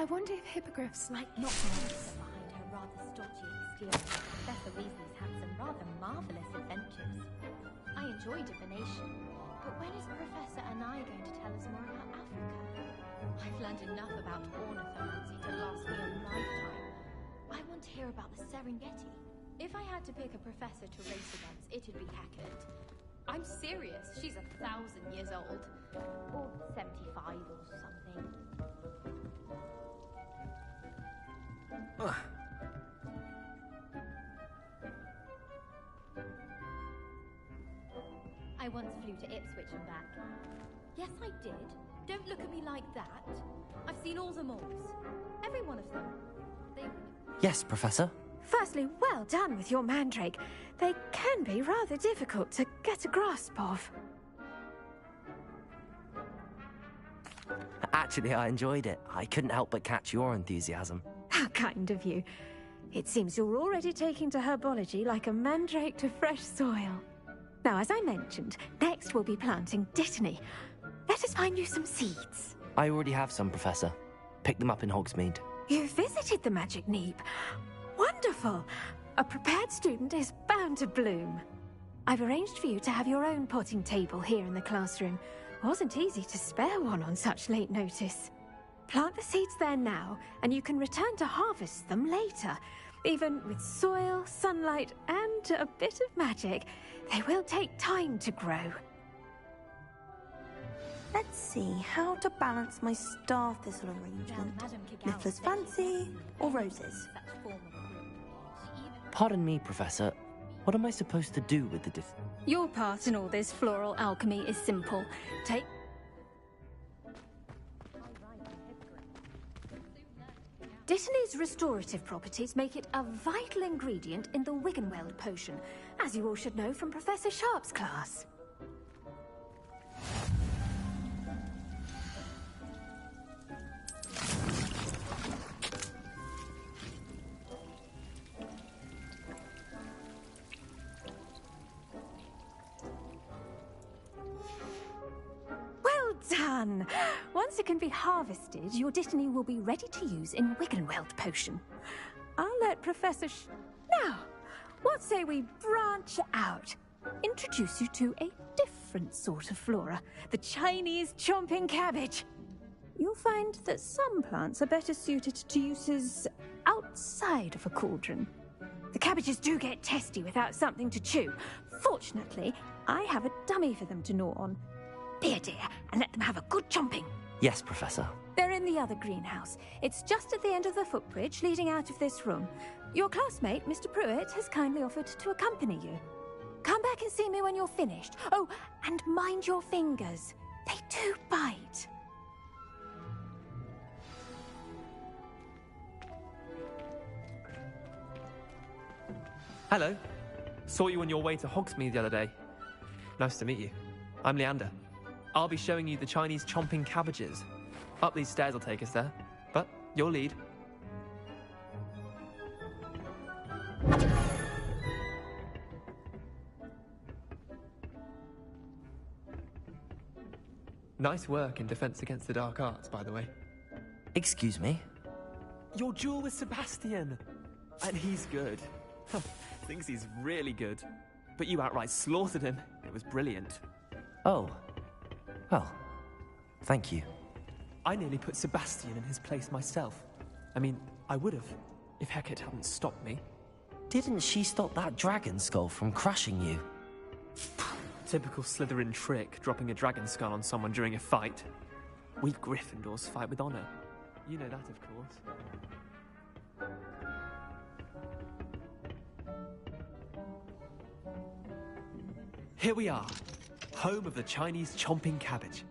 I wonder if hippogriffs Like not monster behind her rather stodgy exterior, Professor Weasley's had some rather marvellous adventures. I enjoy divination, but when is Professor Anai going to tell us more about Africa? I've learned enough about ornithology to last me a lifetime. I want to hear about the Serengeti. If I had to pick a professor to race against, it'd be Hecate. I'm serious, she's 1,000 years old. Or 75 or something. I once flew to Ipswich and back. Yes, I did. Don't look at me like that. I've seen all the moles. Every one of them. Yes, Professor. Firstly, well done with your mandrake. They can be rather difficult to get a grasp of. Actually, I enjoyed it. I couldn't help but catch your enthusiasm. How kind of you. It seems you're already taking to herbology like a mandrake to fresh soil. Now, as I mentioned, next we'll be planting dittany. Let us find you some seeds. I already have some, Professor. Picked them up in Hogsmeade. You visited the Magic Neep. Wonderful! A prepared student is bound to bloom. I've arranged for you to have your own potting table here in the classroom. Wasn't easy to spare one on such late notice. Plant the seeds there now, and you can return to harvest them later. Even with soil, sunlight, and a bit of magic, they will take time to grow. Let's see how to balance my star thistle arrangement. Niffler's fancy or roses? Pardon me, Professor. What am I supposed to do with the Your part in all this floral alchemy is simple. Take... Dittany's restorative properties make it a vital ingredient in the Wiggenweld potion, as you all should know from Professor Sharp's class. Done! Once it can be harvested, your dittany will be ready to use in Wiggenweld potion. I'll let Professor Now, what say we branch out? Introduce you to a different sort of flora, the Chinese chomping cabbage. You'll find that some plants are better suited to uses outside of a cauldron. The cabbages do get testy without something to chew. Fortunately, I have a dummy for them to gnaw on. Be a dear, and let them have a good chomping. Yes, Professor. They're in the other greenhouse. It's just at the end of the footbridge leading out of this room. Your classmate, Mr. Pruitt, has kindly offered to accompany you. Come back and see me when you're finished. Oh, and mind your fingers. They do bite. Hello. Saw you on your way to Hogsmeade the other day. Nice to meet you. I'm Leander. I'll be showing you the Chinese chomping cabbages. Up these stairs will take us there, but you'll lead. Nice work in Defense Against the Dark Arts, by the way. Excuse me? Your duel with Sebastian! And he's good. Thinks he's really good. But you outright slaughtered him. It was brilliant. Oh. Well, thank you. I nearly put Sebastian in his place myself. I mean, I would have, if Hecate hadn't stopped me. Didn't she stop that dragon skull from crushing you? Typical Slytherin trick, dropping a dragon skull on someone during a fight. We Gryffindors fight with honor. You know that, of course. Here we are, home of the Chinese chomping cabbage.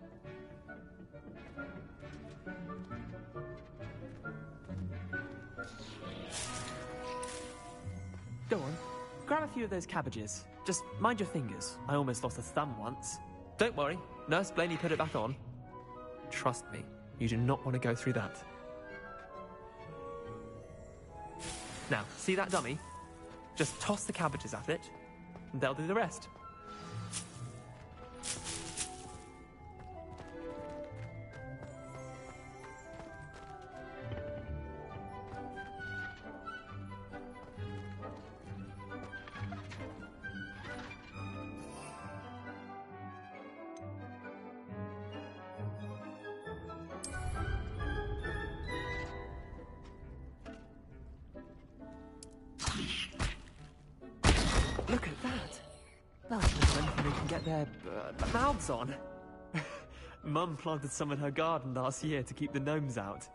Go on, grab a few of those cabbages. Just mind your fingers. I almost lost a thumb once. Don't worry, Nurse Blaney put it back on. Trust me, you do not want to go through that. Now, see that dummy? Just toss the cabbages at it, and they'll do the rest. get their mouths on. Mum planted some in her garden last year to keep the gnomes out.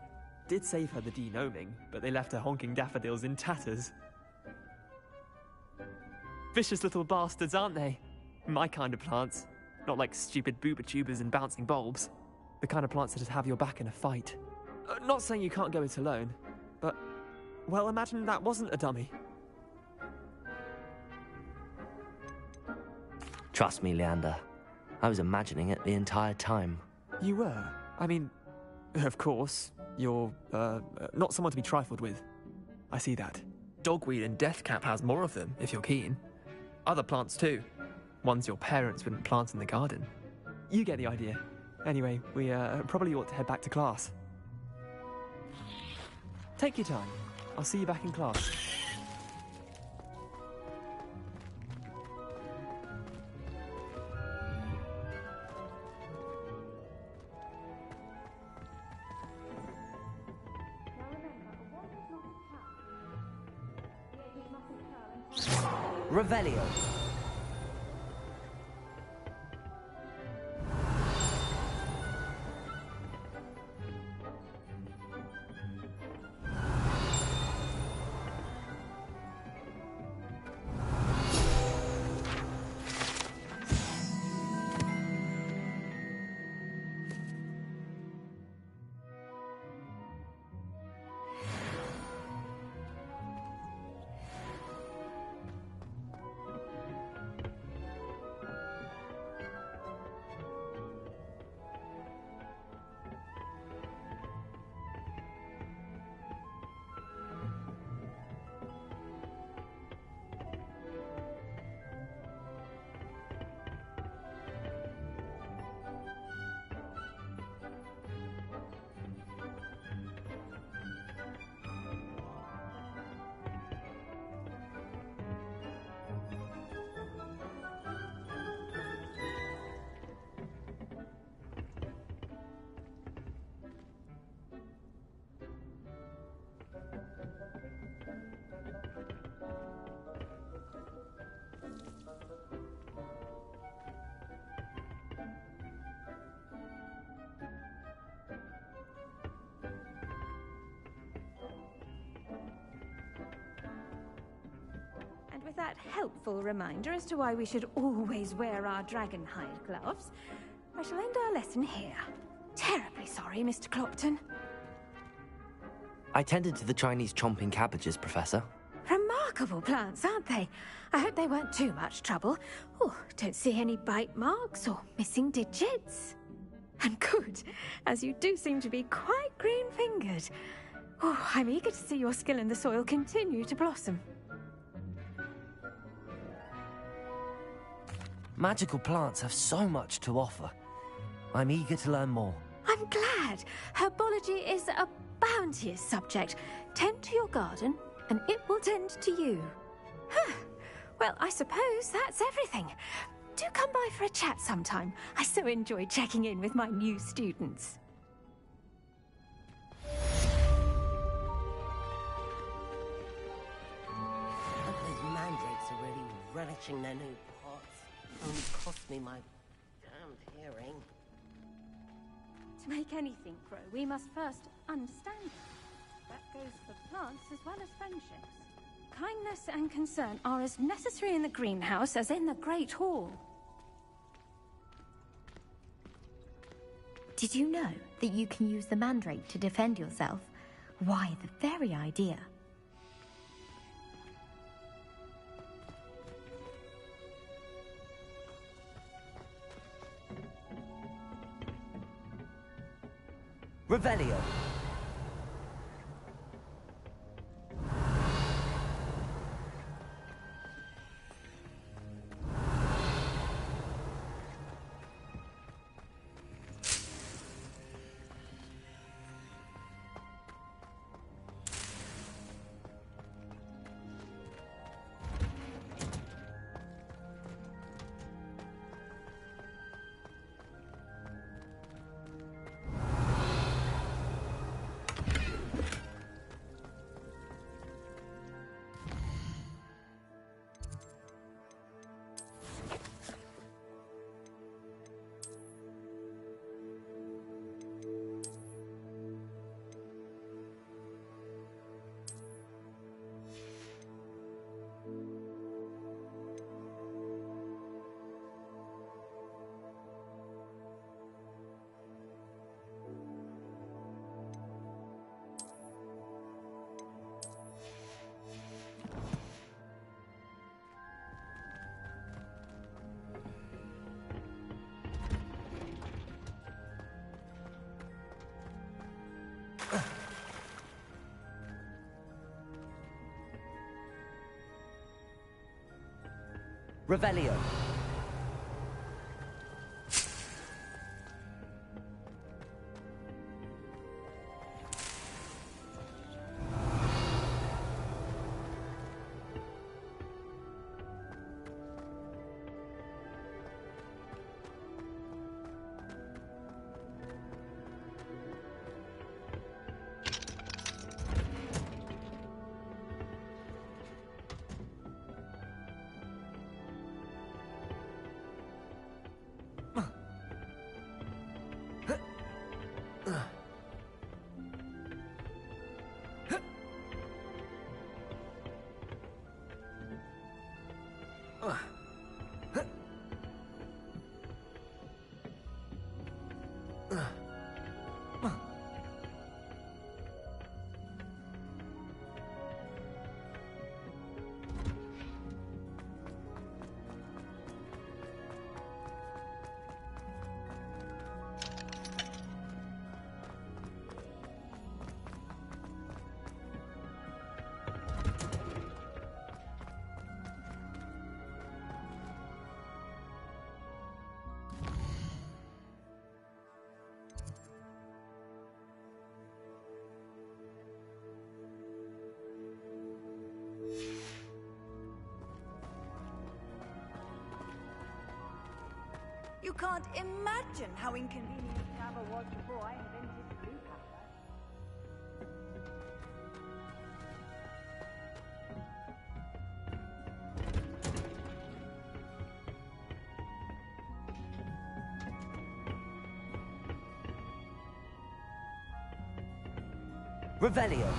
Did save her the de-gnoming, but they left her honking daffodils in tatters. Vicious little bastards, aren't they? My kind of plants. Not like stupid booba tubers and bouncing bulbs. The kind of plants that'd have your back in a fight. Not saying you can't go it alone, but, well, imagine that wasn't a dummy. Trust me, Leander. I was imagining it the entire time. You were? I mean, of course, you're, not someone to be trifled with. I see that. Dogweed and deathcap has more of them, if you're keen. Other plants too. Ones your parents wouldn't plant in the garden. You get the idea. Anyway, we probably ought to head back to class. Take your time. I'll see you back in class. Revelio. With that helpful reminder as to why we should always wear our dragon hide gloves, I shall end our lesson here. Terribly sorry, Mr. Clopton. I tended to the Chinese chomping cabbages, Professor. Remarkable plants, aren't they? I hope they weren't too much trouble. Oh, don't see any bite marks or missing digits. And good, as you do seem to be quite green-fingered. Oh, I'm eager to see your skill in the soil continue to blossom. Magical plants have so much to offer. I'm eager to learn more. I'm glad. Herbology is a bounteous subject. Tend to your garden, and it will tend to you. Huh. Well, I suppose that's everything. Do come by for a chat sometime. I so enjoy checking in with my new students. Those mandrakes are really relishing their new pots. Only cost me my damned hearing. To make anything grow, we must first understand it. That goes for plants as well as friendships. Kindness and concern are as necessary in the greenhouse as in the Great Hall. Did you know that you can use the mandrake to defend yourself? Why, the very idea. Revelio. Revelio. You can't imagine how inconvenient travel was before I invented blue powder. Revelio.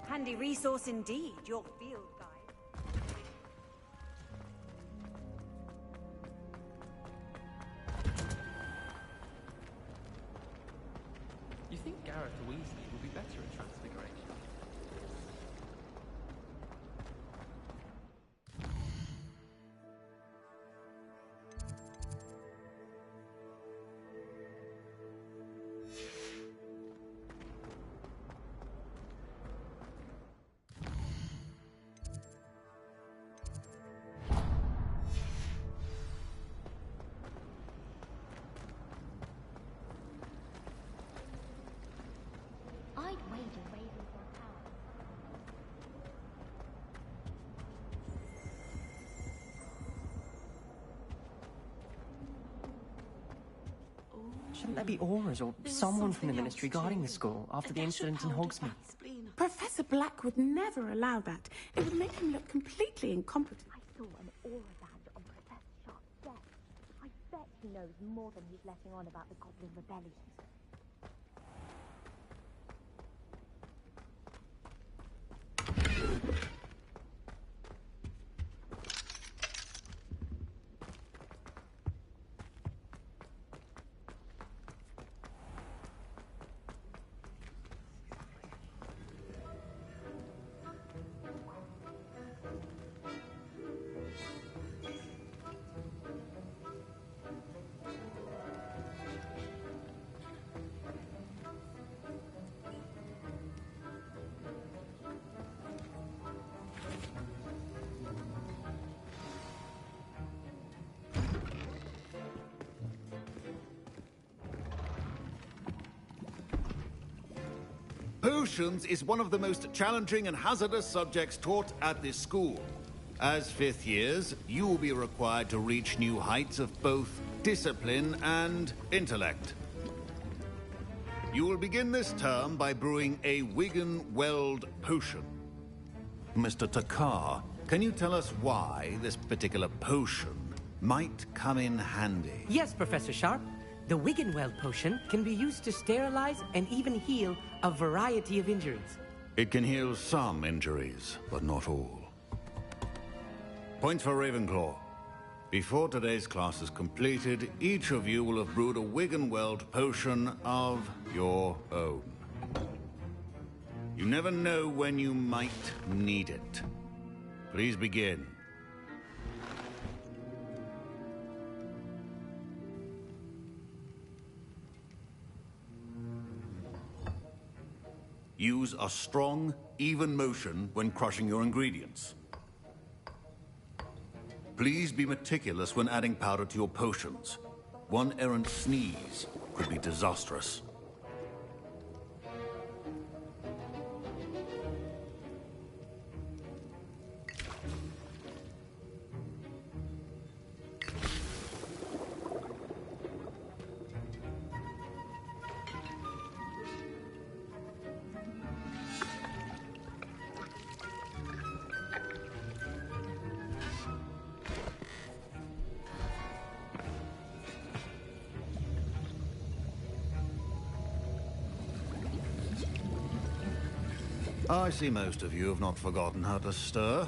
Handy resource indeed, your field guide. You think Gareth Weasley will be better at Transfiguration? I'd wager Ravenclaw Tower. Shouldn't there be Aurors or someone from the Ministry guarding the school after the incident in Hogsmeade? Professor Black would never allow that. It would make him look completely incompetent. I saw an aura badge on Professor Sharp's desk. I bet he knows more than he's letting on about the Goblin Rebellion. Potions is one of the most challenging and hazardous subjects taught at this school. As fifth years, you will be required to reach new heights of both discipline and intellect. You will begin this term by brewing a Wiggenweld potion. Mr. Takar, can you tell us why this particular potion might come in handy? Yes, Professor Sharp. The Wiggenweld potion can be used to sterilize and even heal a variety of injuries. It can heal some injuries, but not all. Points for Ravenclaw. Before today's class is completed, each of you will have brewed a Wiggenweld potion of your own. You never know when you might need it. Please begin. Use a strong, even motion when crushing your ingredients. Please be meticulous when adding powder to your potions. One errant sneeze could be disastrous. I see most of you have not forgotten how to stir.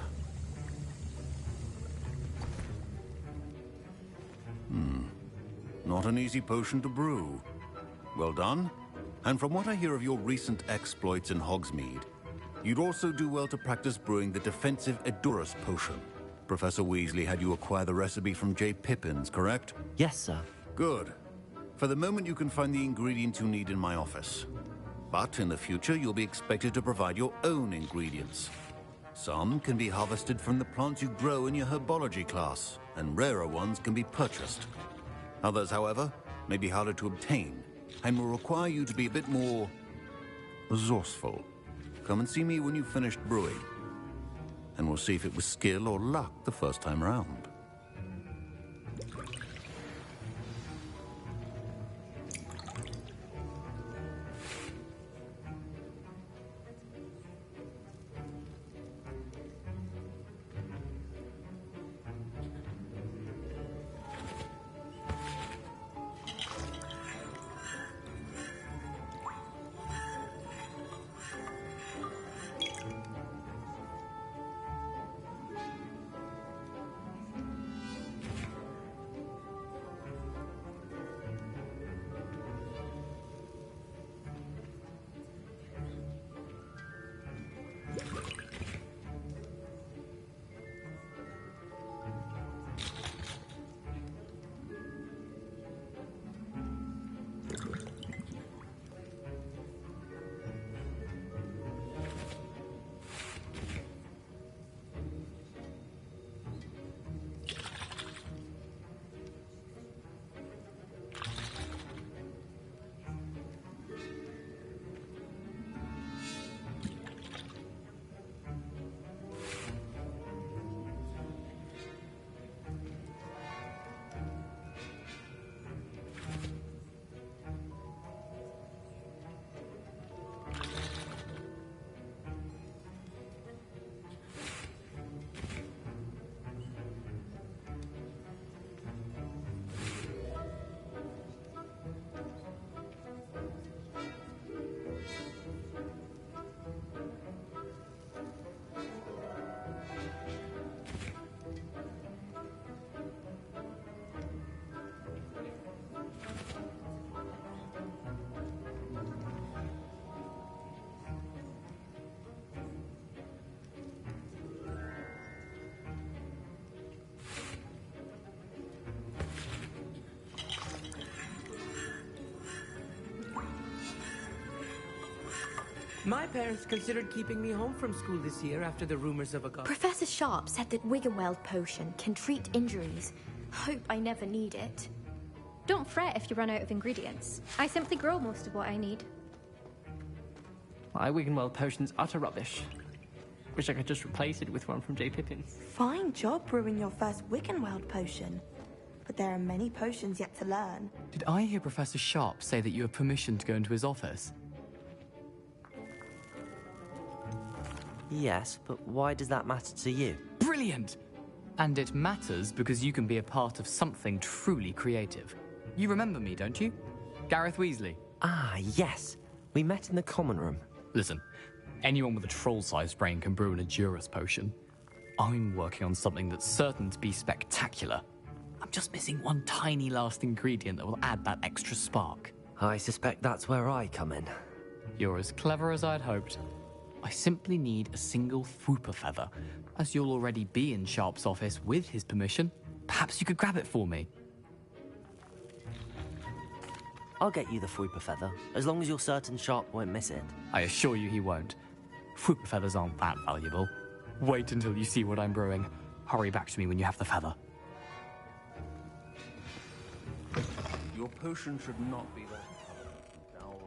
Not an easy potion to brew. Well done. And from what I hear of your recent exploits in Hogsmeade, you'd also do well to practice brewing the defensive Edurus potion. Professor Weasley had you acquire the recipe from J. Pippins, correct? Yes, sir. Good. For the moment, you can find the ingredients you need in my office. But in the future, you'll be expected to provide your own ingredients. Some can be harvested from the plants you grow in your herbology class, and rarer ones can be purchased. Others, however, may be harder to obtain, and will require you to be a bit more resourceful. Come and see me when you've finished brewing, and we'll see if it was skill or luck the first time round. My parents considered keeping me home from school this year after the rumors of a god. Professor Sharp said that Wiggenweld potion can treat injuries. Hope I never need it. Don't fret if you run out of ingredients. I simply grow most of what I need. My Wiggenweld potion's utter rubbish. Wish I could just replace it with one from J. Pippin's. Fine job brewing your first Wiggenweld potion. But there are many potions yet to learn. Did I hear Professor Sharp say that you have permission to go into his office? Yes, but why does that matter to you? Brilliant! And it matters because you can be a part of something truly creative. You remember me, don't you? Gareth Weasley. Ah, yes. We met in the common room. Listen, anyone with a troll-sized brain can brew an Adurus potion. I'm working on something that's certain to be spectacular. I'm just missing one tiny last ingredient that will add that extra spark. I suspect that's where I come in. You're as clever as I'd hoped. I simply need a single Fwooper feather. As you'll already be in Sharp's office with his permission, perhaps you could grab it for me. I'll get you the Fwooper feather, as long as you're certain Sharp won't miss it. I assure you he won't. Fwooper feathers aren't that valuable. Wait until you see what I'm brewing. Hurry back to me when you have the feather. Your potion should not be that foul.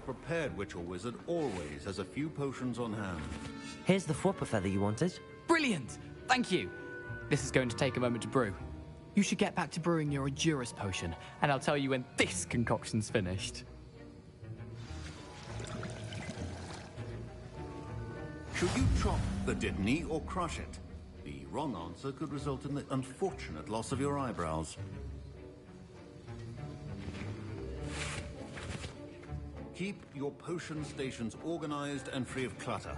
Prepared witch or wizard always has a few potions on hand. Here's the Fwooper feather you wanted. Brilliant! Thank you! This is going to take a moment to brew. You should get back to brewing your Adurus potion, and I'll tell you when this concoction's finished. Should you chop the Dittany or crush it? The wrong answer could result in the unfortunate loss of your eyebrows. Keep your potion stations organized and free of clutter.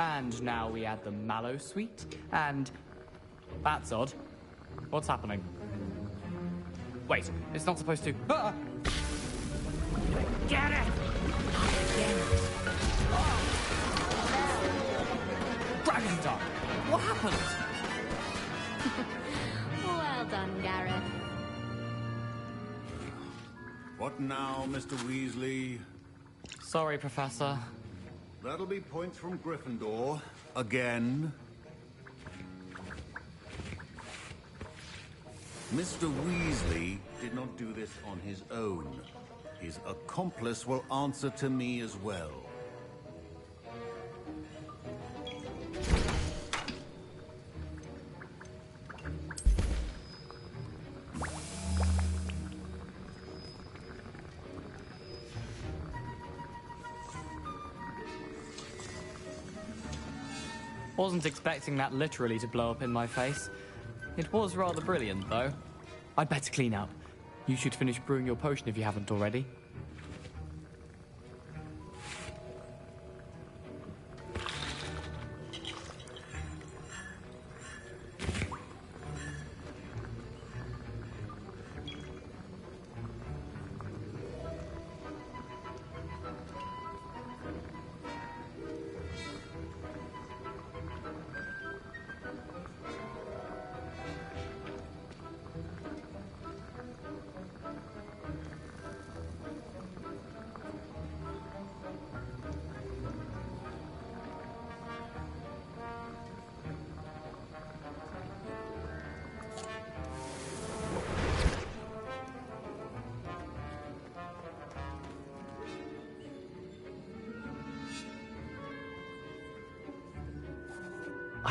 And now we add the mallow sweet, and... That's odd. What's happening? Wait, it's not supposed to... Ah! Get it! Dragon Dog! What happened? Well done, Gareth. What now, Mr. Weasley? Sorry, Professor. That'll be points from Gryffindor. Again. Mr. Weasley did not do this on his own. His accomplice will answer to me as well. Wasn't expecting that literally to blow up in my face. It was rather brilliant, though. I'd better clean up. You should finish brewing your potion if you haven't already.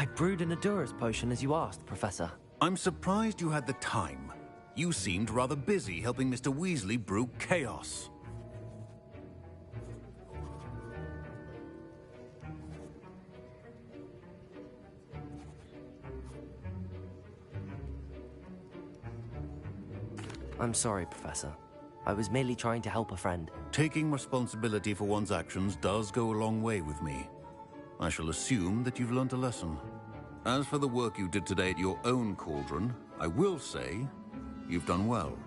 I brewed an Adurus potion as you asked, Professor. I'm surprised you had the time. You seemed rather busy helping Mr. Weasley brew chaos. I'm sorry, Professor. I was merely trying to help a friend. Taking responsibility for one's actions does go a long way with me. I shall assume that you've learnt a lesson. As for the work you did today at your own cauldron, I will say you've done well.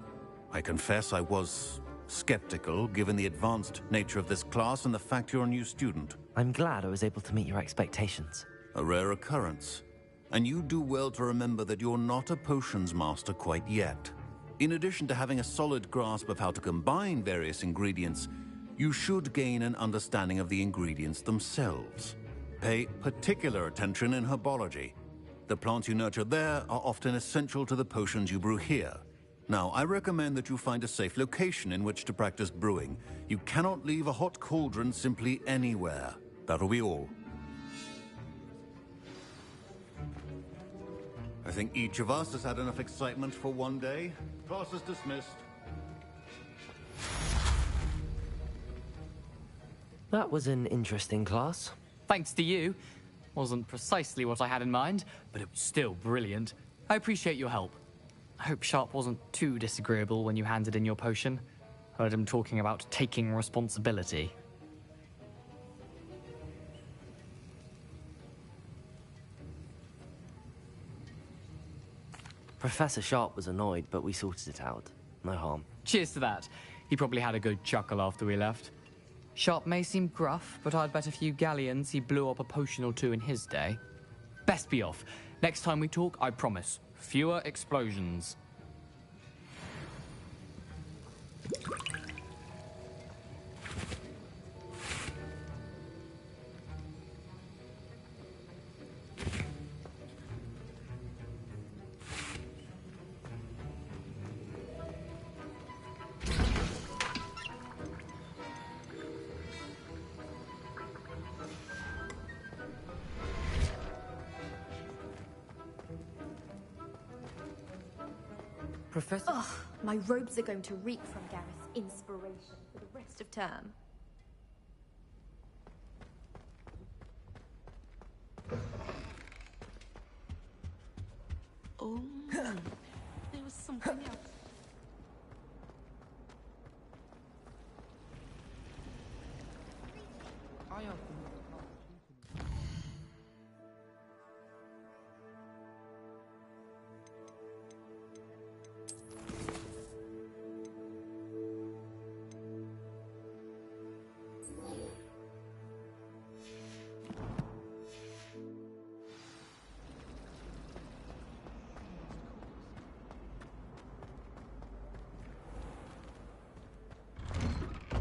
I confess I was skeptical, given the advanced nature of this class and the fact you're a new student. I'm glad I was able to meet your expectations. A rare occurrence. And you do well to remember that you're not a potions master quite yet. In addition to having a solid grasp of how to combine various ingredients, you should gain an understanding of the ingredients themselves. Pay particular attention in herbology. The plants you nurture there are often essential to the potions you brew here. Now, I recommend that you find a safe location in which to practice brewing. You cannot leave a hot cauldron simply anywhere. That'll be all. I think each of us has had enough excitement for one day. Class is dismissed. That was an interesting class. Thanks to you. Wasn't precisely what I had in mind, but it was still brilliant. I appreciate your help. I hope Sharp wasn't too disagreeable when you handed in your potion. Heard him talking about taking responsibility. Professor Sharp was annoyed, but we sorted it out. No harm. Cheers to that. He probably had a good chuckle after we left. Sharp may seem gruff, but I'd bet a few galleons he blew up a potion or two in his day. Best be off. Next time we talk, I promise, fewer explosions. Professor? Ugh, my robes are going to reek from Gareth's inspiration for the rest of term. Oh, there was something else.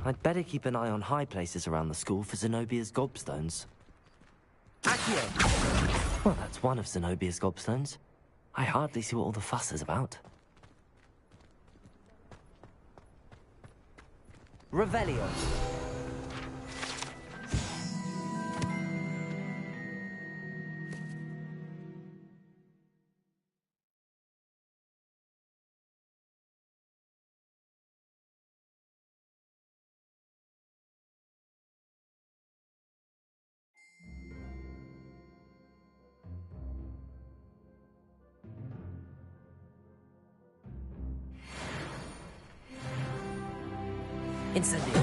I'd better keep an eye on high places around the school for Zenobia's gobstones. Accio! Well, that's one of Zenobia's gobstones. I hardly see what all the fuss is about. Revelio. Incendio.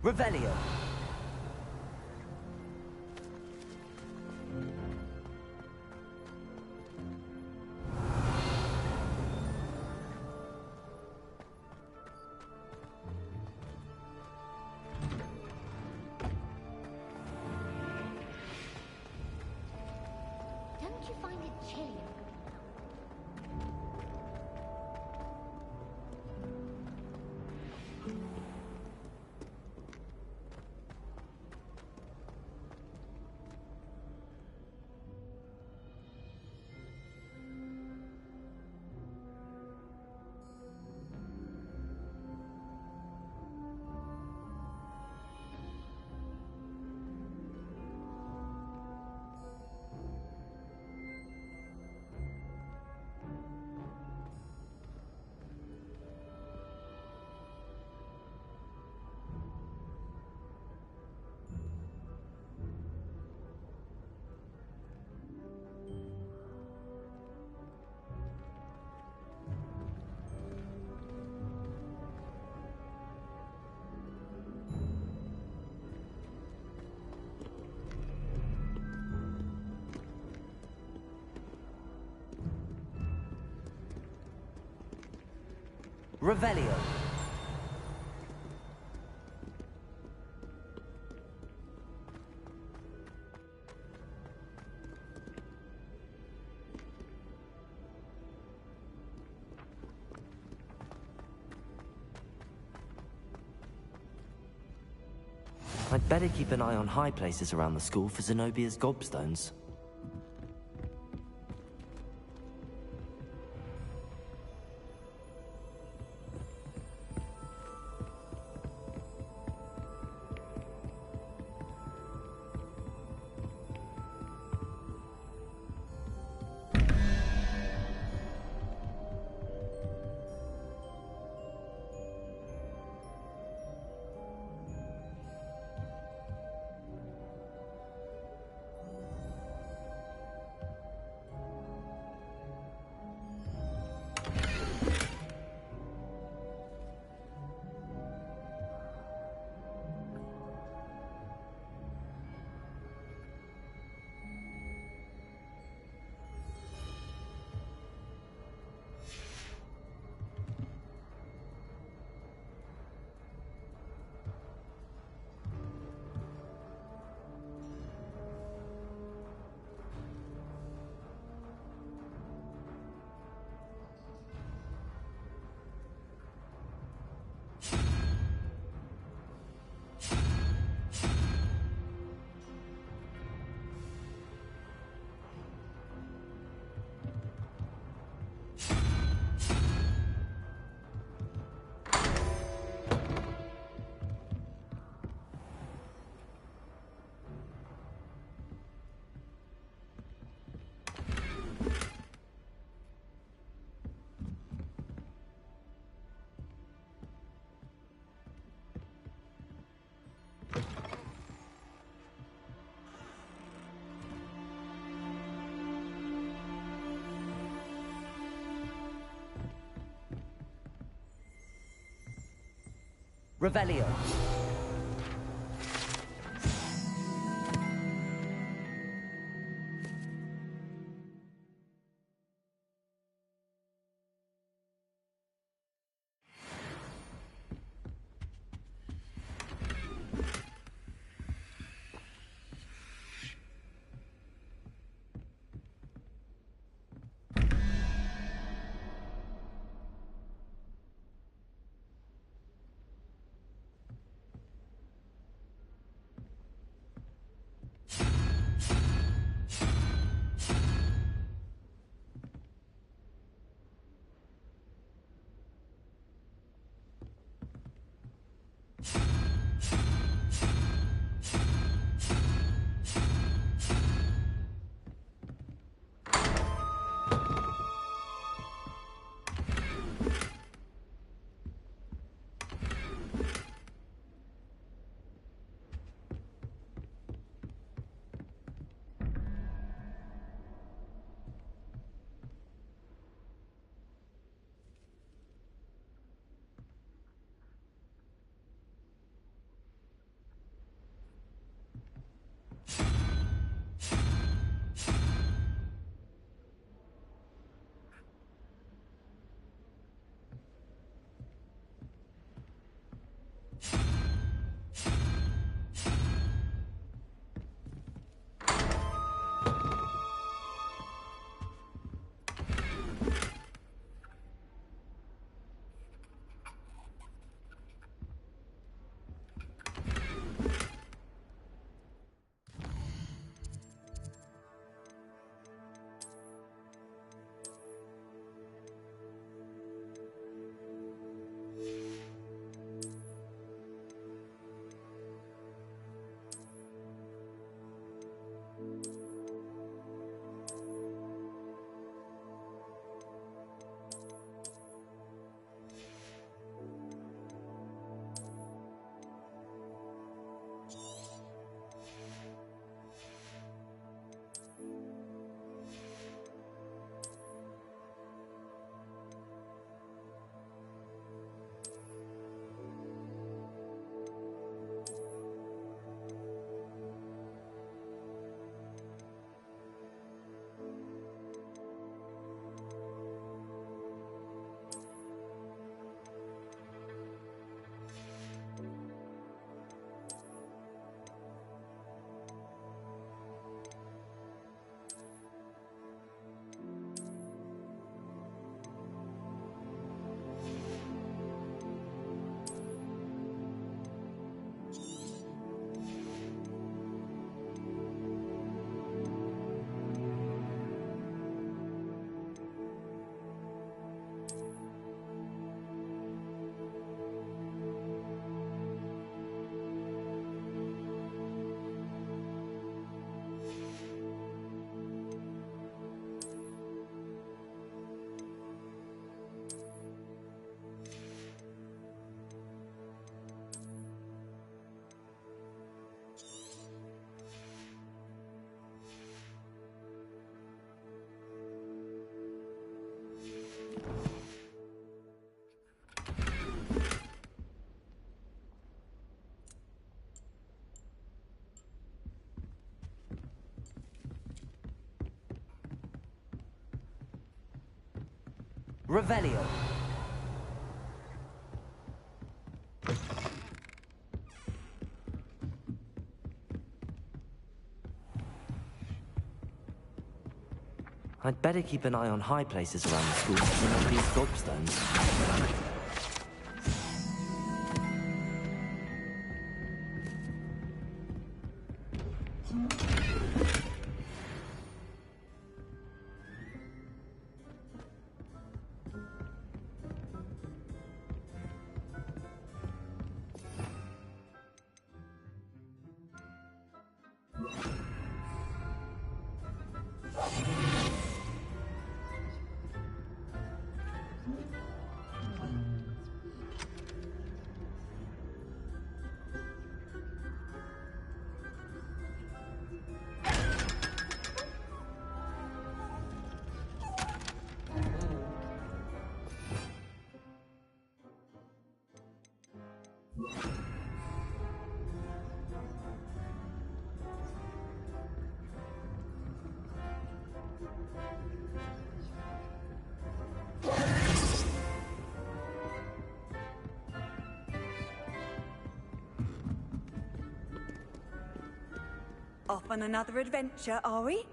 Revelio. Don't you find it chilly? Revelio. I'd better keep an eye on high places around the school for Zenobia's gobstones. Revelio. Revelio. I'd better keep an eye on high places around the school for some of these gobstones. Off on another adventure, are we?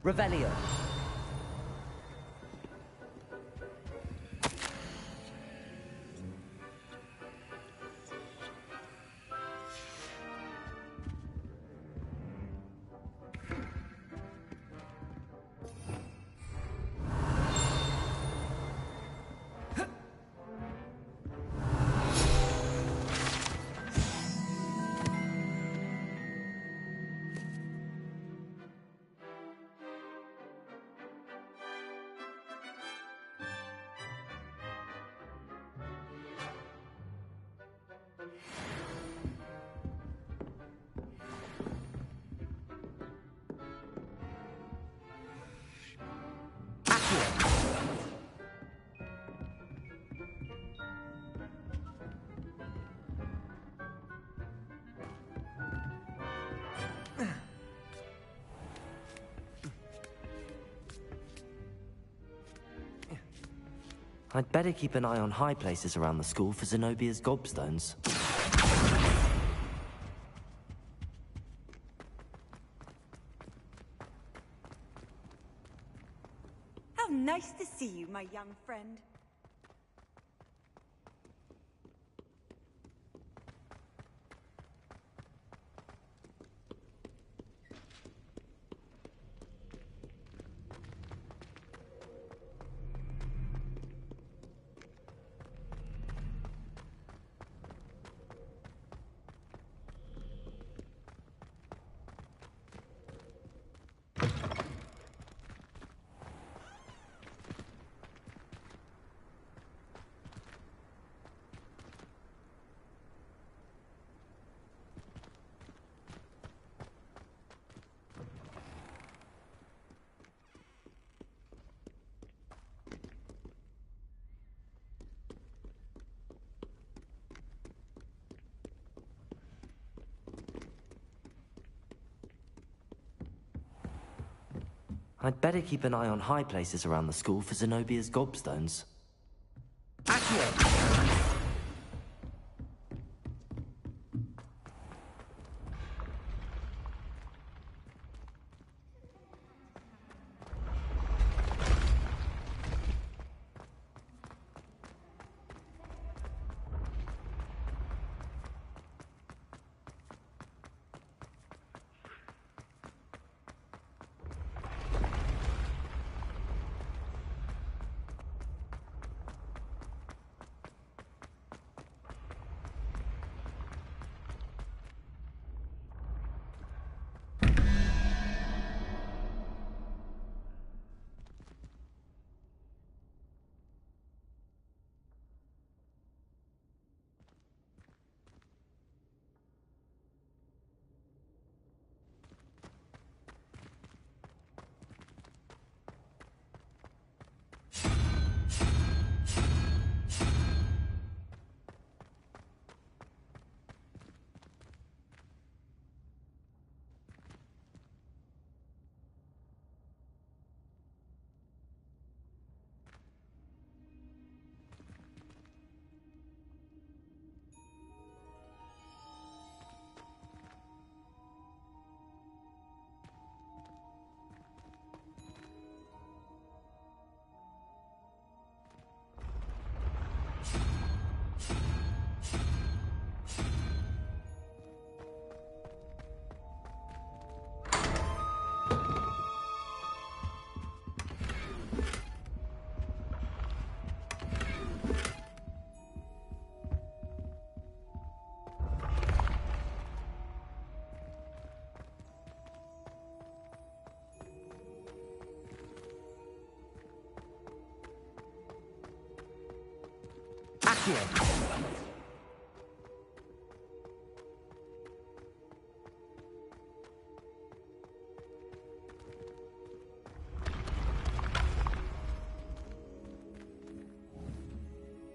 Revelio. I'd better keep an eye on high places around the school for Zenobia's gobstones. How nice to see you, my young friend. I'd better keep an eye on high places around the school for Zenobia's gobstones.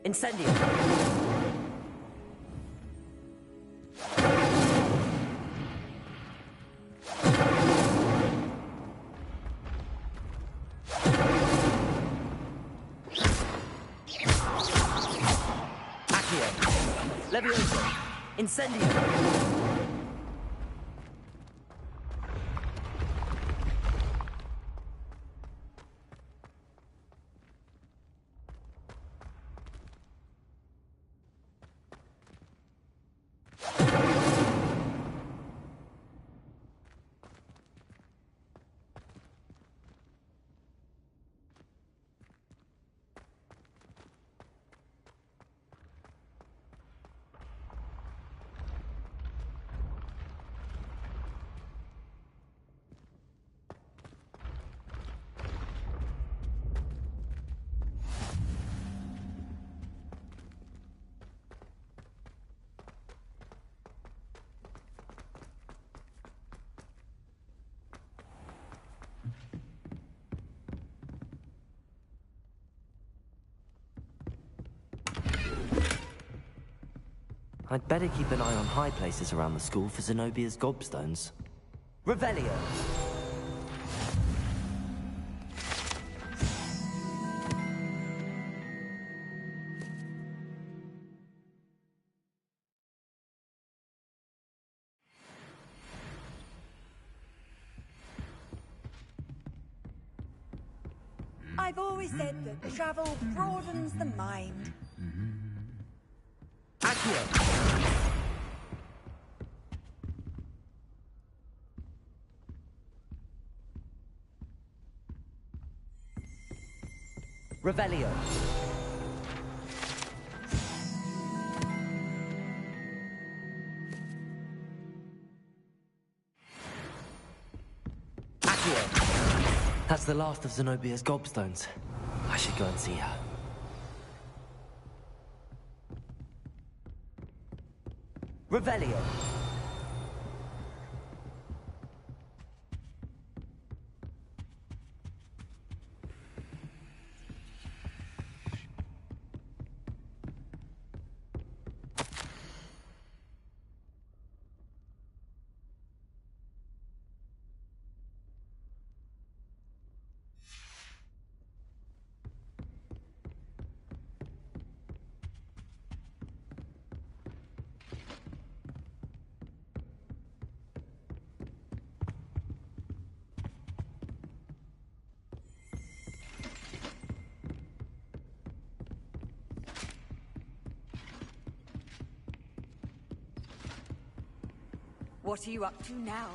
Incendio! Levioso! Incendio! I'd better keep an eye on high places around the school for Zenobia's gobstones. Revelio! I've always said that travel broadens the mind. Accio! Revelio! Accio! That's the last of Zenobia's gobstones. I should go and see her. Revelio! What are you up to now?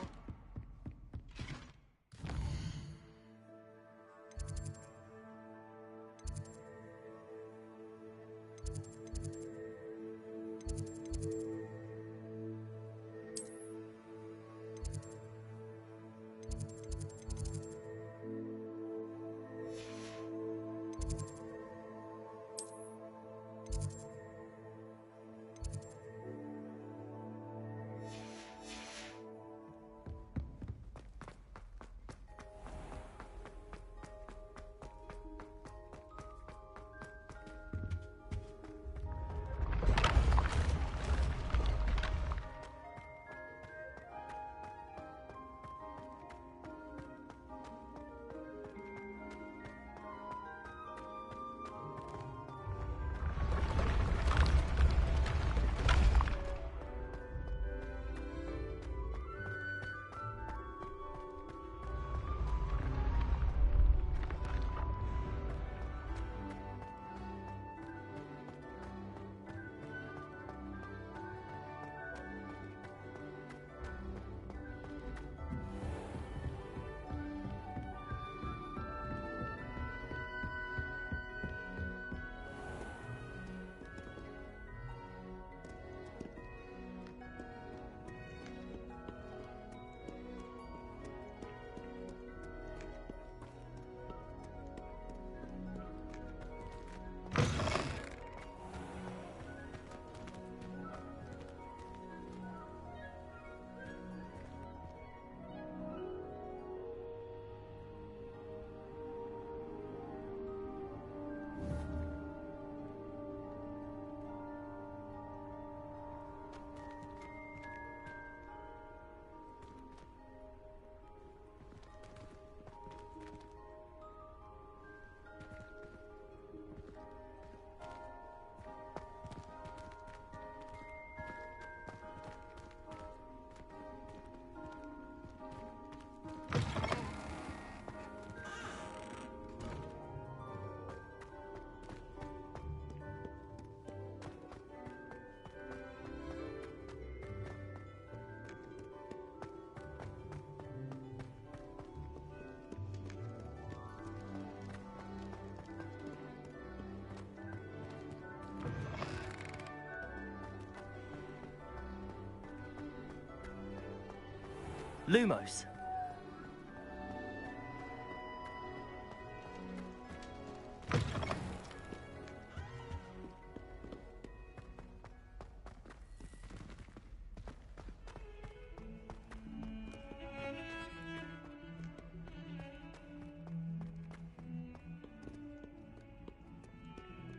Lumos.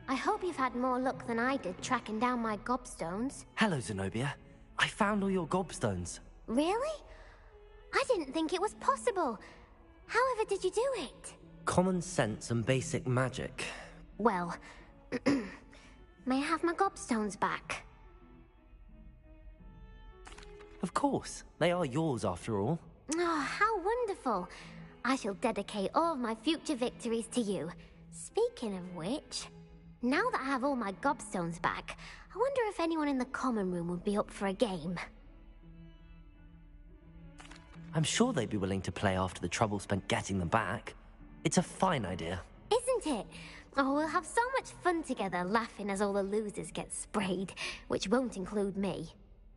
I hope you've had more luck than I did tracking down my gobstones. Hello, Zenobia. I found all your gobstones. Really? I didn't think it was possible. However did you do it? Common sense and basic magic. Well, may I have my gobstones back? Of course. They are yours after all. Oh, how wonderful. I shall dedicate all of my future victories to you. Speaking of which, now that I have all my gobstones back, I wonder if anyone in the common room would be up for a game. I'm sure they'd be willing to play after the trouble spent getting them back. It's a fine idea. Isn't it? Oh, we'll have so much fun together laughing as all the losers get sprayed, which won't include me.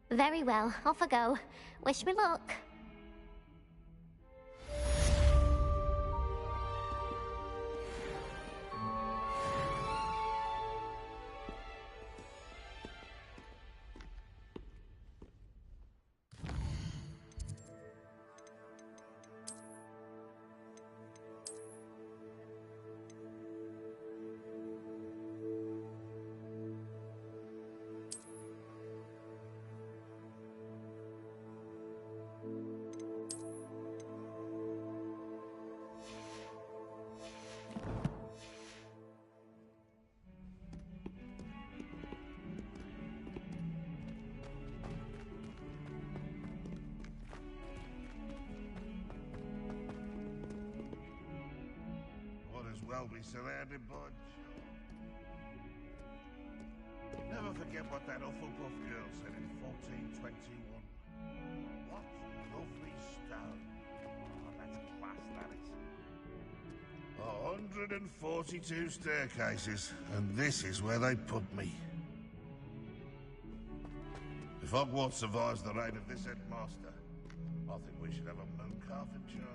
Very well, off I go. Wish me luck. Well be surrounded by... Never forget what that Hufflepuff girl said in 1421. What lovely stone. Oh, that's class, that is. 142 staircases, and this is where they put me. If Hogwarts survives the reign of this headmaster, I think we should have a mooncalf in charge.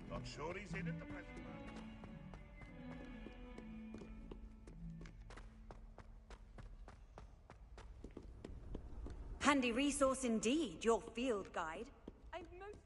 Not sure he's in at the present moment. Handy resource indeed, your field guide. I'm most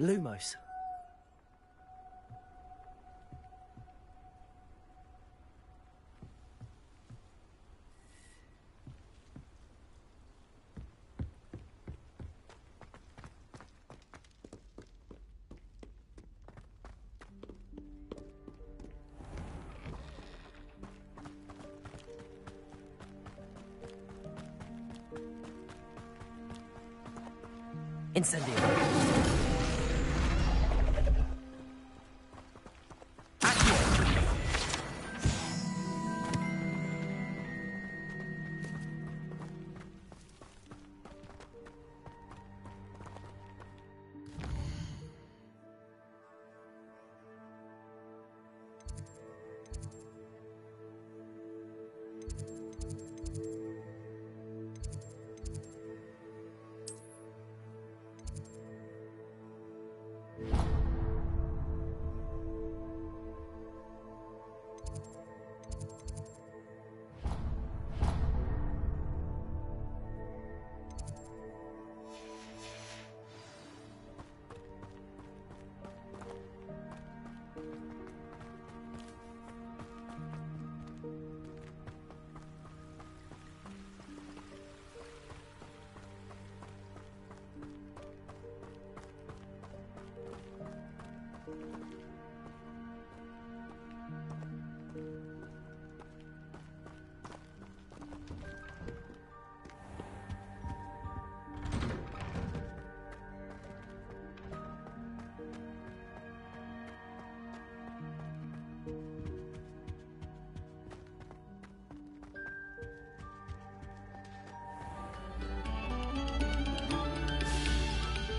Lumos. Incendio.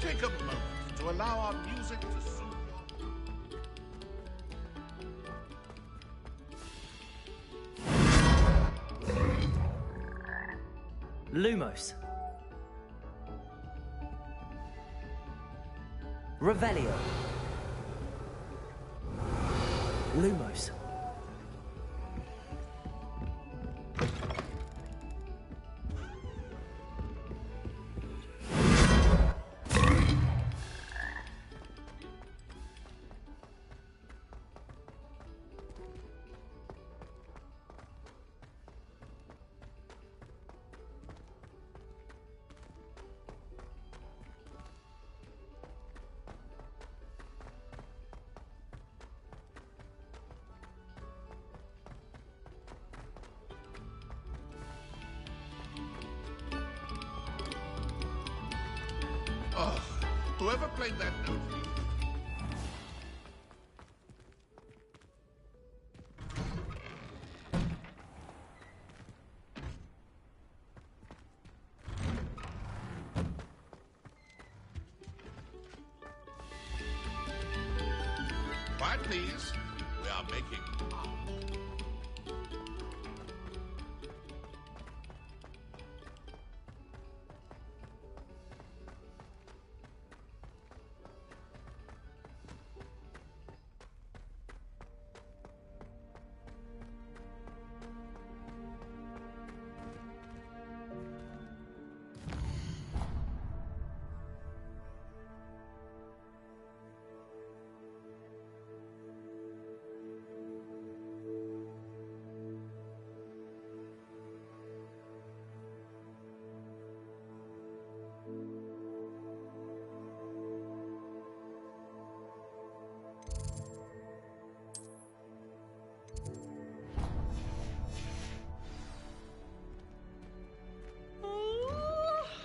Take a moment to allow our music to soothe Lumos. Revelio. Lumos. Oh, whoever played that note. Quiet, please. We are making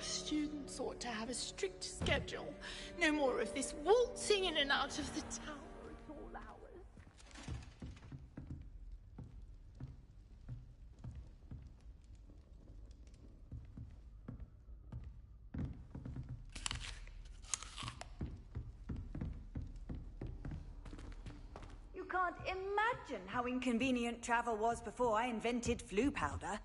Students ought to have a strict schedule. No more of this waltzing in and out of the tower at all hours. You can't imagine how inconvenient travel was before I invented flu powder.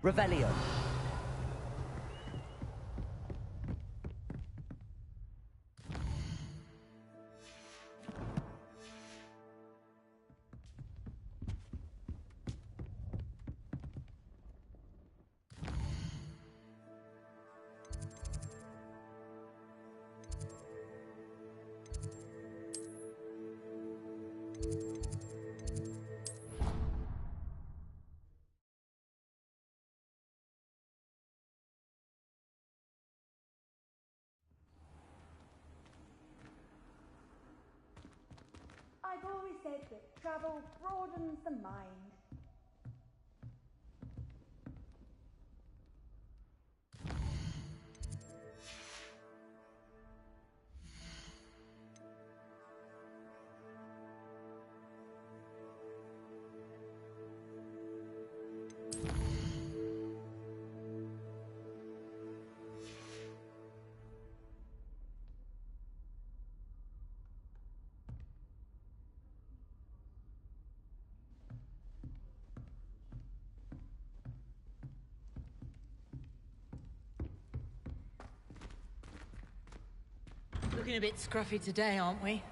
Revelio. I've always said that travel broadens the mind. Looking a bit scruffy today, aren't we?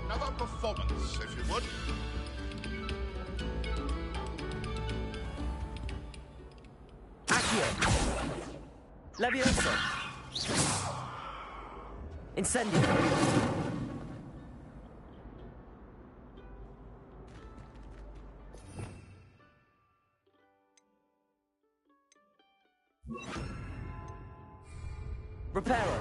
Another performance, if you would. Accio. Levioso. Incendio. Reparo.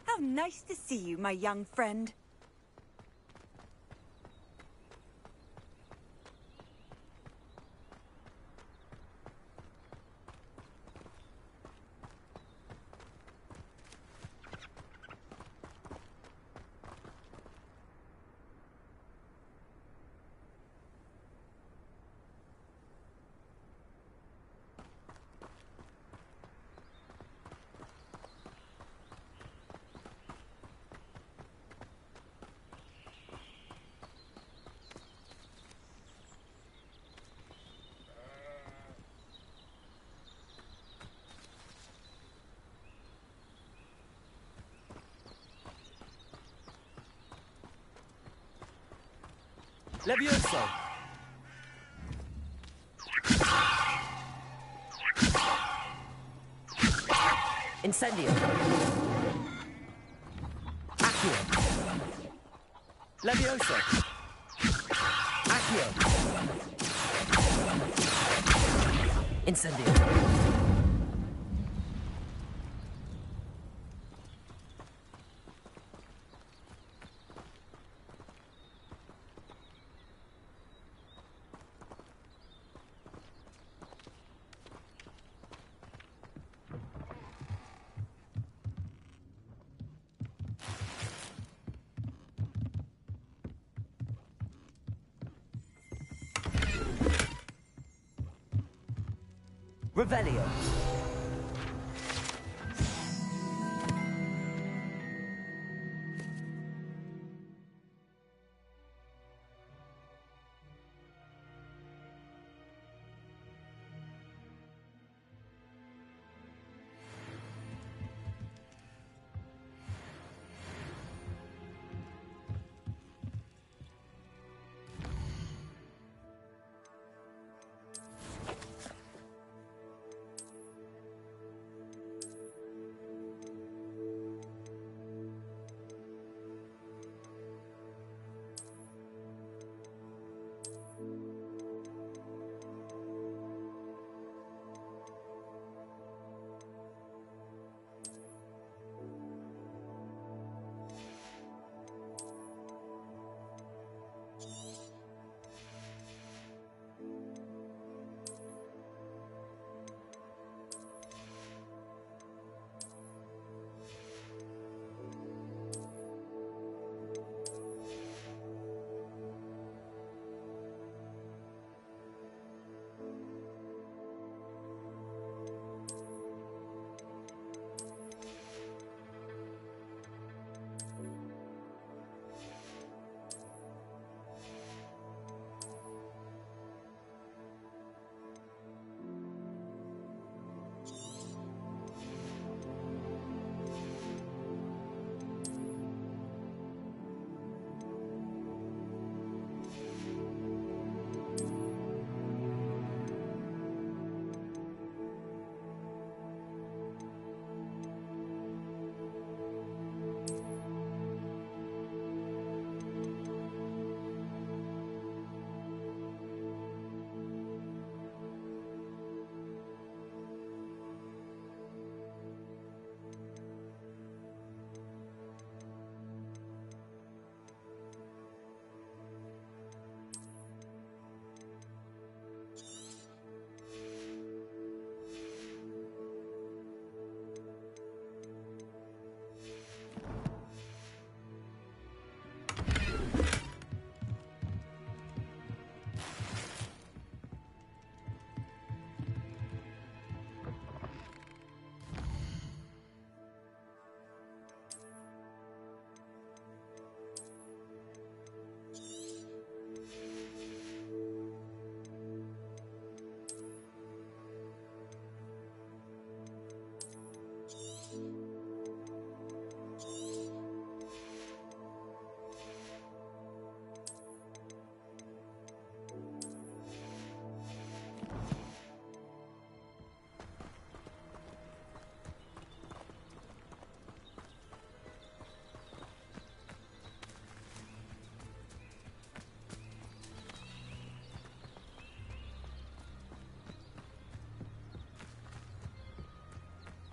How nice to see you, my young friend. Levioso. Incendio. Accio. Levioso. Accio. Incendio. Revelio.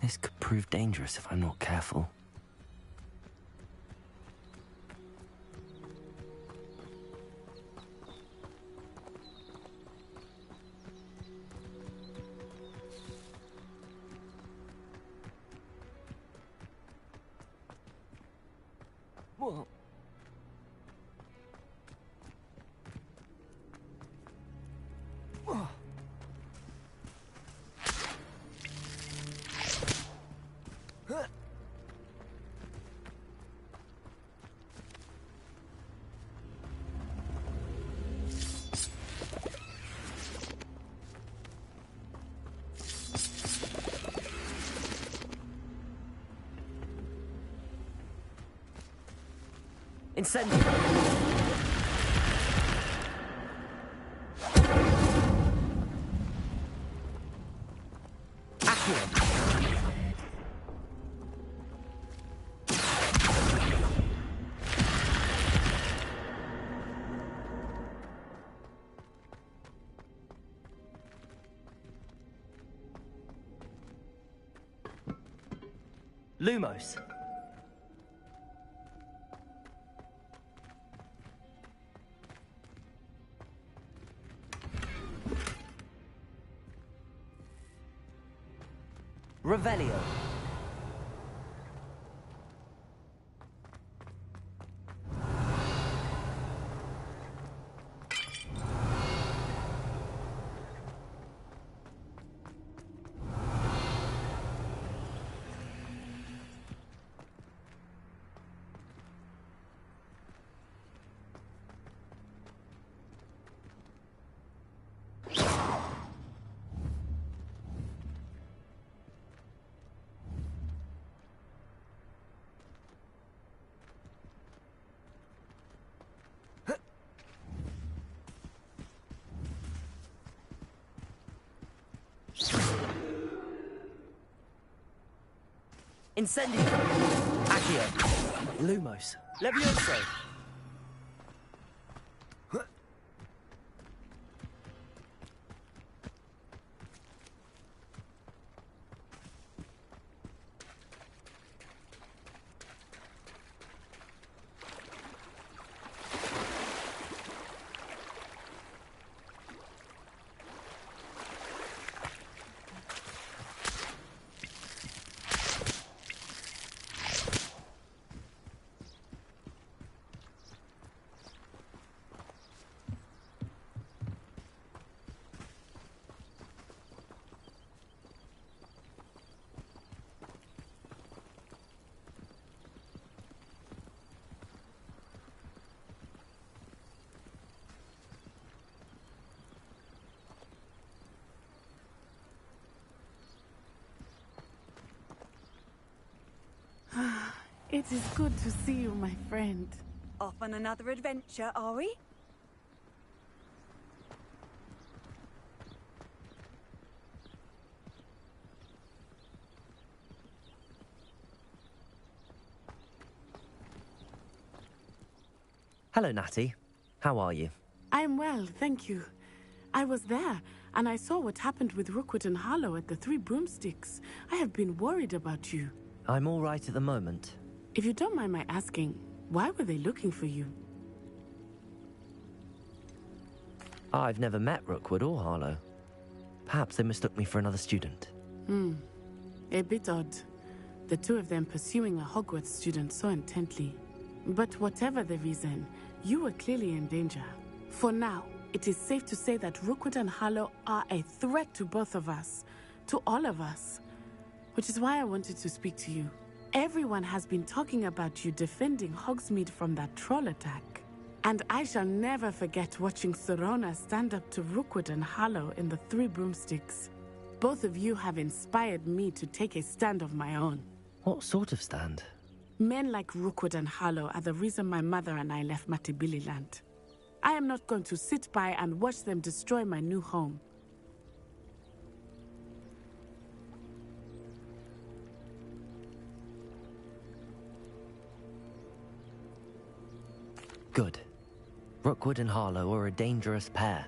This could prove dangerous if I'm not careful. Whoa. Incendio! Lumos. Revelio. Incendio. Accio. Lumos. Levioso. It is good to see you, my friend. Off on another adventure, are we? Hello, Natty. How are you? I'm well, thank you. I was there, and I saw what happened with Rookwood and Harlow at the Three Broomsticks. I have been worried about you. I'm all right at the moment. If you don't mind my asking, why were they looking for you? I've never met Rookwood or Harlow. Perhaps they mistook me for another student. A bit odd. The two of them pursuing a Hogwarts student so intently. But whatever the reason, you were clearly in danger. For now, it is safe to say that Rookwood and Harlow are a threat to both of us. To all of us. Which is why I wanted to speak to you. Everyone has been talking about you defending Hogsmeade from that troll attack. And I shall never forget watching Serona stand up to Rookwood and Harlow in the Three Broomsticks. Both of you have inspired me to take a stand of my own. What sort of stand? Men like Rookwood and Harlow are the reason my mother and I left Matibili-land. I am not going to sit by and watch them destroy my new home. Good. Rookwood and Harlow are a dangerous pair.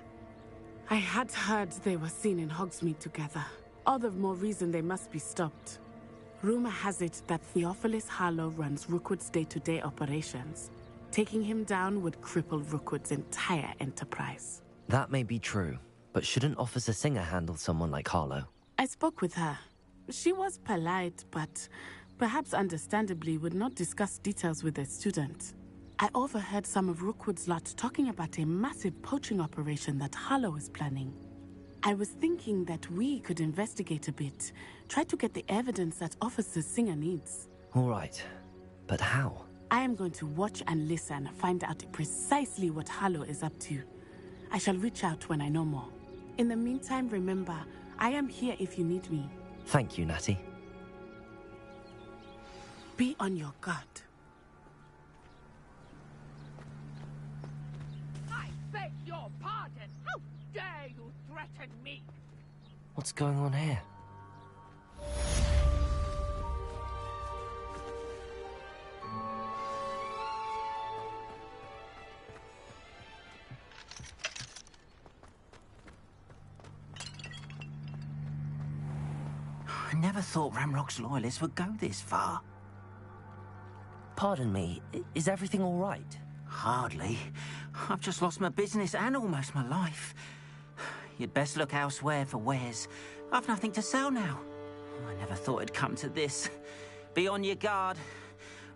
I had heard they were seen in Hogsmeade together. All the more reason they must be stopped. Rumor has it that Theophilus Harlow runs Rookwood's day-to-day operations. Taking him down would cripple Rookwood's entire enterprise. That may be true, but shouldn't Officer Singer handle someone like Harlow? I spoke with her. She was polite, but perhaps understandably would not discuss details with a student. I overheard some of Rookwood's lot talking about a massive poaching operation that Harlow is planning. I was thinking that we could investigate a bit, try to get the evidence that Officer Singer needs. All right, but how? I am going to watch and listen, find out precisely what Harlow is up to. I shall reach out when I know more. In the meantime, remember, I am here if you need me. Thank you, Natty. Be on your guard. I beg your pardon. How dare you threaten me? What's going on here? I never thought Ramrock's loyalists would go this far. Pardon me, is everything all right? Hardly. I've just lost my business and almost my life. You'd best look elsewhere for wares. I've nothing to sell now. I never thought it'd come to this. Be on your guard.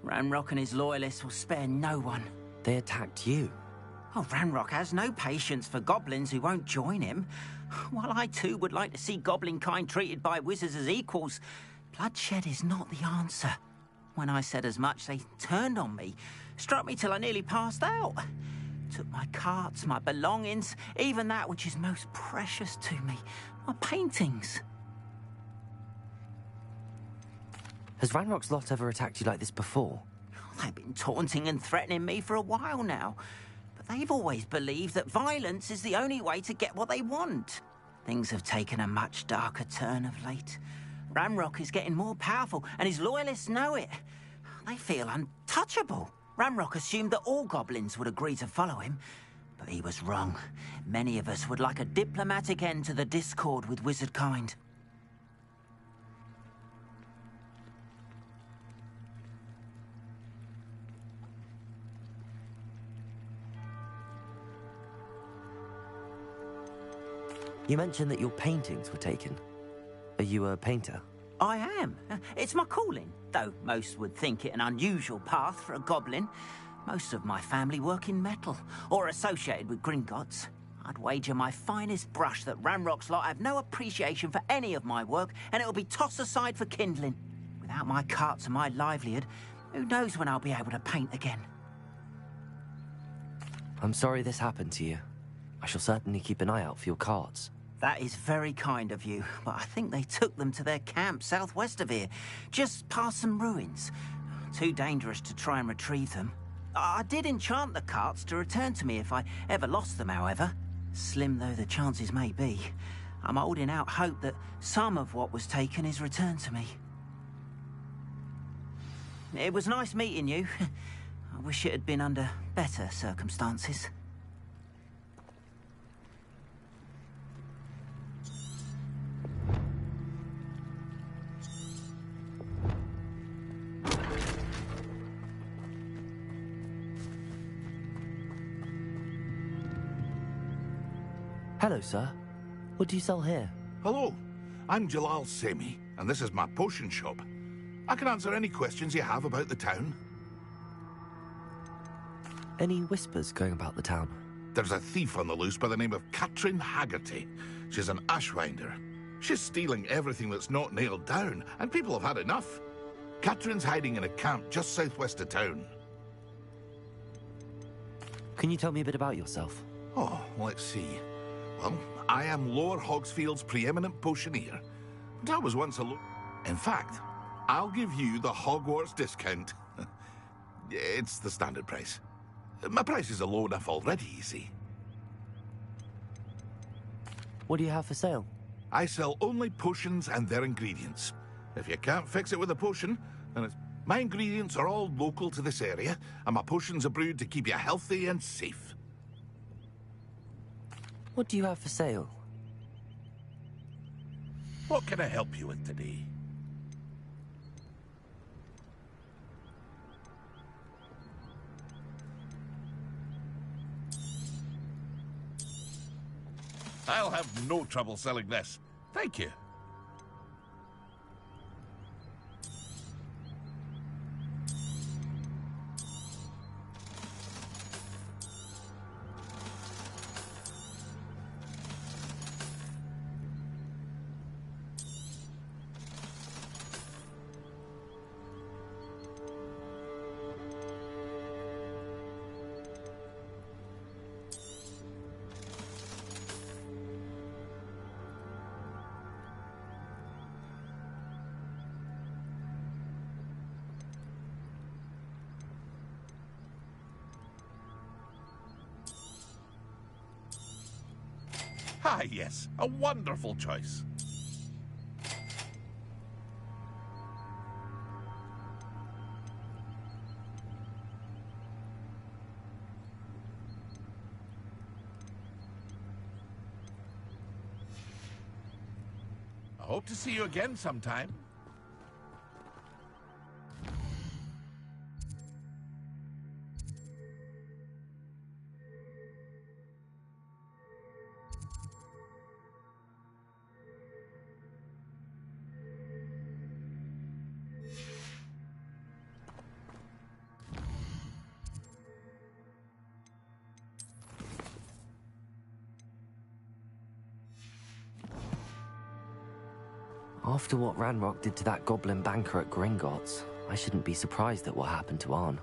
Ranrock and his loyalists will spare no one. They attacked you? Oh, Ranrock has no patience for goblins who won't join him. While I too would like to see goblin kind treated by wizards as equals, bloodshed is not the answer. When I said as much, they turned on me, struck me till I nearly passed out. Took my carts, my belongings, even that which is most precious to me, my paintings. Has Ranrock's lot ever attacked you like this before? They've been taunting and threatening me for a while now. But they've always believed that violence is the only way to get what they want. Things have taken a much darker turn of late. Ranrock is getting more powerful, and his loyalists know it. They feel untouchable. Ranrock assumed that all goblins would agree to follow him, but he was wrong. Many of us would like a diplomatic end to the discord with wizard kind. You mentioned that your paintings were taken. Are you a painter? I am. It's my calling, though most would think it an unusual path for a goblin. Most of my family work in metal, or associated with Gringotts. I'd wager my finest brush that Ranrock's lot have no appreciation for any of my work, and it'll be tossed aside for kindling. Without my carts and my livelihood, who knows when I'll be able to paint again. I'm sorry this happened to you. I shall certainly keep an eye out for your carts. That is very kind of you, but I think they took them to their camp southwest of here, just past some ruins. Too dangerous to try and retrieve them. I did enchant the carts to return to me if I ever lost them, however. Slim though the chances may be, I'm holding out hope that some of what was taken is returned to me. It was nice meeting you. I wish it had been under better circumstances. Hello, sir. What do you sell here? Hello, I'm Jalal Semi, and this is my potion shop. I can answer any questions you have about the town. Any whispers going about the town? There's a thief on the loose by the name of Katrin Haggerty. She's an ashwinder. She's stealing everything that's not nailed down, and people have had enough. Katrin's hiding in a camp just southwest of town. Can you tell me a bit about yourself? Oh, let's see. Well, I am Lower Hogsfield's preeminent potioneer. But I was once a In fact, I'll give you the Hogwarts discount. It's the standard price. My prices are low enough already, you see. What do you have for sale? I sell only potions and their ingredients. If you can't fix it with a potion, then it's... My ingredients are all local to this area, and my potions are brewed to keep you healthy and safe. What do you have for sale? What can I help you with today? I'll have no trouble selling this. Thank you. Ah, yes, a wonderful choice. I hope to see you again sometime. After what Ranrock did to that goblin banker at Gringotts, I shouldn't be surprised at what happened to Arn.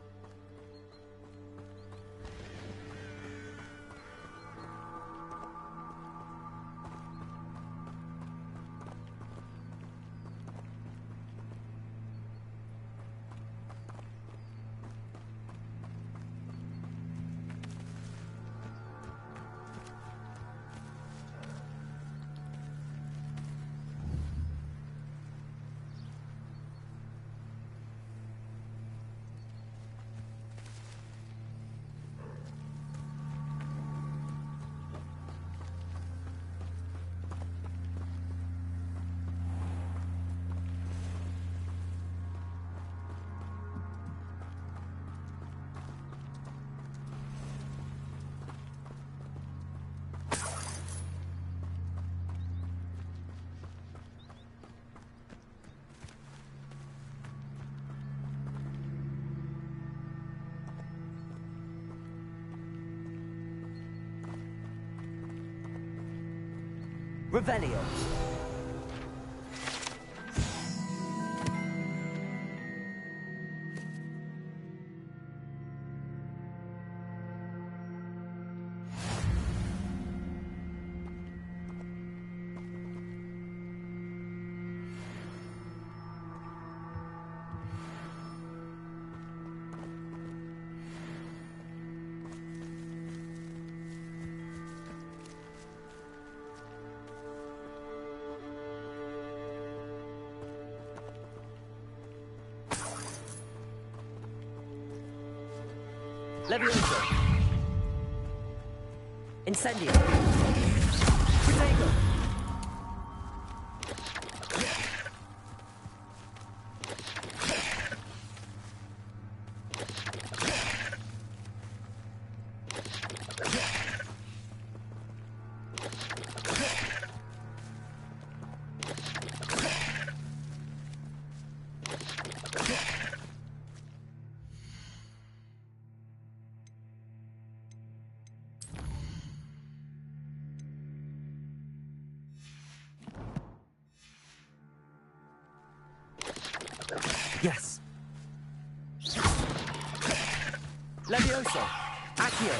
Revelio. Levioso. Incendio. Protego. Yes. Levioso. Accio.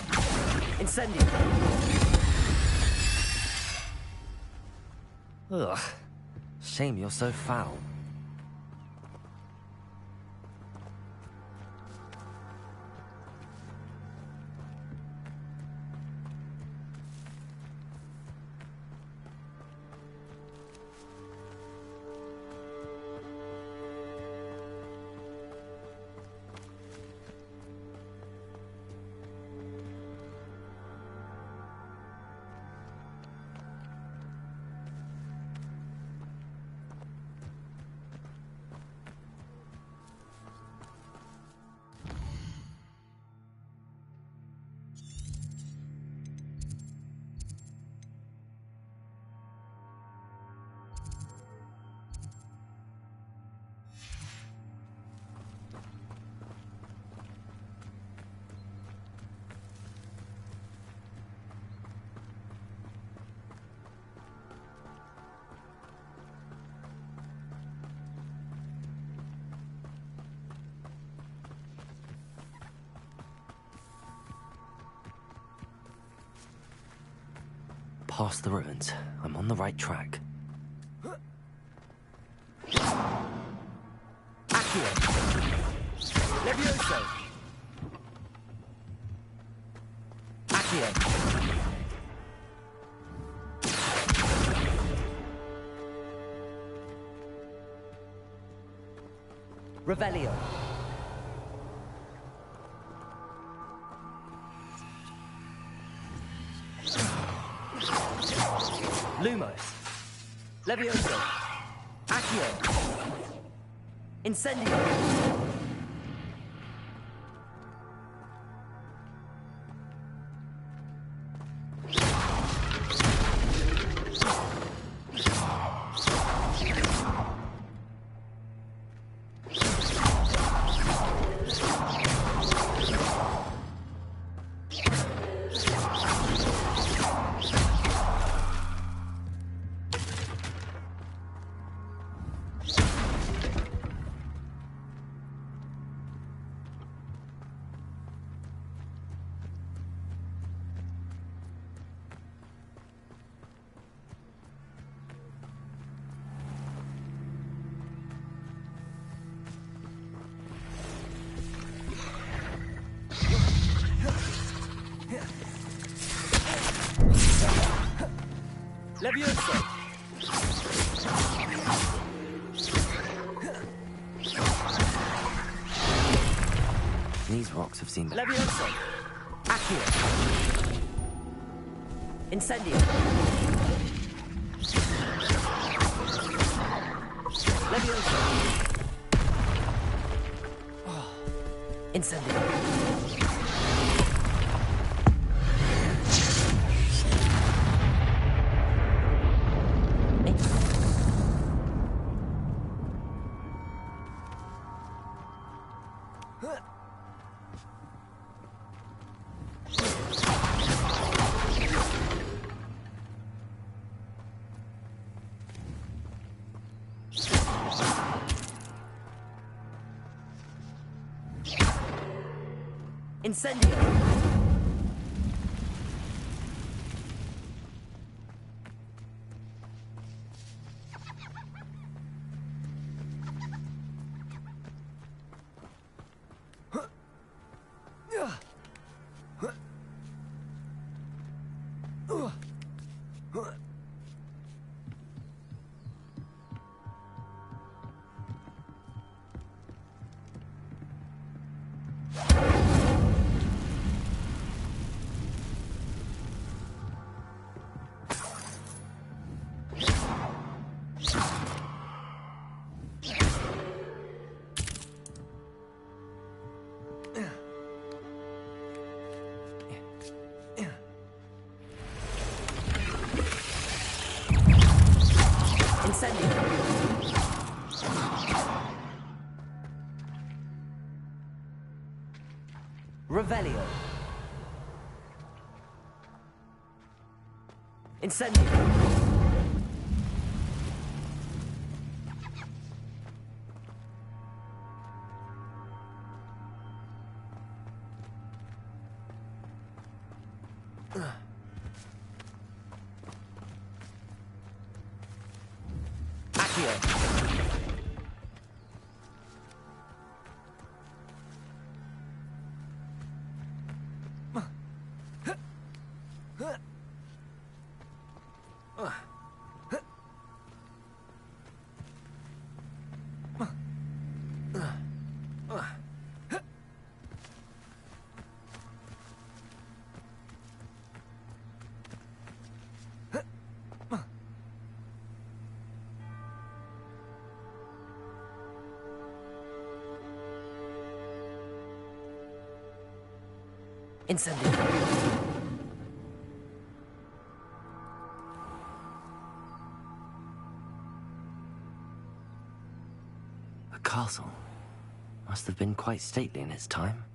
Incendio. Ugh. Shame you're so foul. Past the ruins. I'm on the right track. Accio. Levioso. Accio. Revelio. Lumos. Levioso. Accio. Incendio. Levioso! These rocks have seen... Levioso! Accio! Incendio! Levioso! Oh. Incendio! Incendio! Revelio. Incendio. Accio. Incendio. The castle must have been quite stately in its time.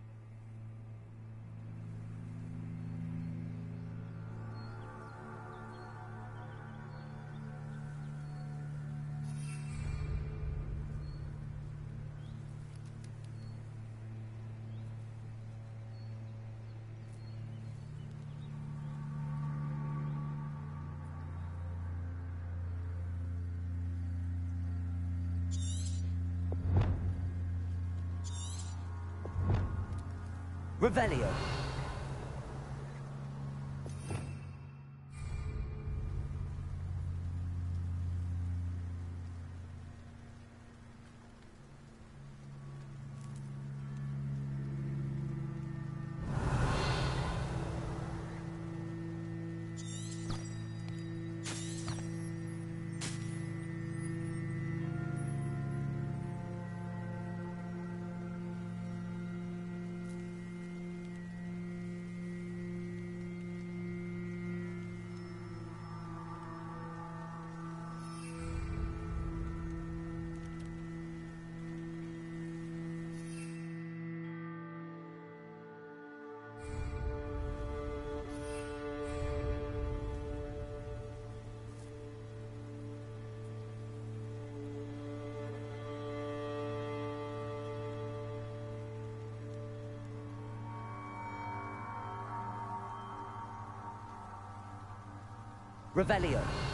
Revelio. Revelio.